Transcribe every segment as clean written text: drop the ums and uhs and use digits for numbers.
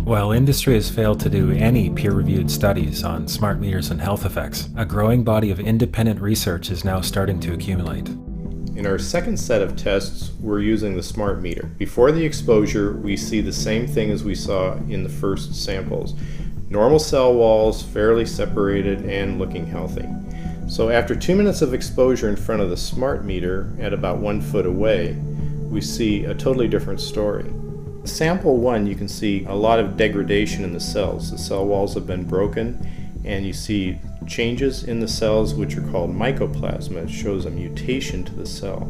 While industry has failed to do any peer-reviewed studies on smart meters and health effects, a growing body of independent research is now starting to accumulate. In our second set of tests, we're using the smart meter. Before the exposure, we see the same thing as we saw in the first samples. Normal cell walls, fairly separated and looking healthy. So after 2 minutes of exposure in front of the smart meter at about 1 foot away, we see a totally different story. Sample 1, you can see a lot of degradation in the cells. The cell walls have been broken, and you see changes in the cells which are called mycoplasma. It shows a mutation to the cell.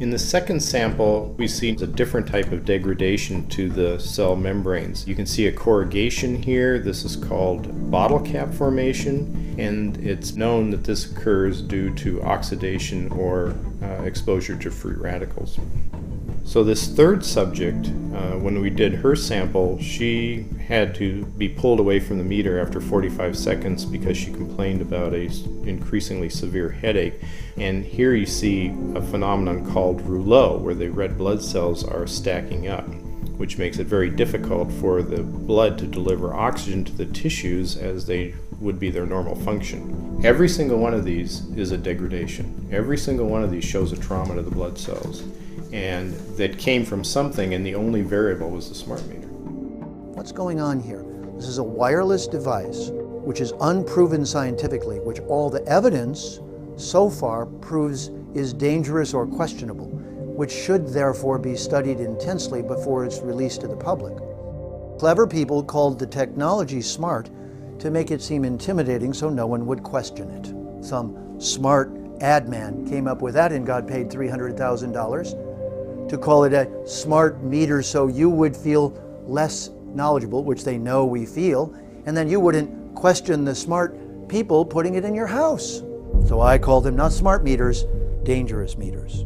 In the second sample, we see a different type of degradation to the cell membranes. You can see a corrugation here. This is called bottle cap formation, and it's known that this occurs due to oxidation or exposure to free radicals. So this third subject, when we did her sample, she had to be pulled away from the meter after 45 seconds because she complained about an increasingly severe headache. And here you see a phenomenon called rouleau, where the red blood cells are stacking up, which makes it very difficult for the blood to deliver oxygen to the tissues as they would be their normal function. Every single one of these is a degradation. Every single one of these shows a trauma to the blood cells. And that came from something, and the only variable was the smart meter. What's going on here? This is a wireless device which is unproven scientifically, which all the evidence so far proves is dangerous or questionable, which should therefore be studied intensely before it's released to the public. Clever people called the technology smart to make it seem intimidating so no one would question it. Some smart ad man came up with that and got paid $300,000 to call it a smart meter so you would feel less knowledgeable, which they know we feel, and then you wouldn't question the smart people putting it in your house. So I call them not smart meters, dangerous meters.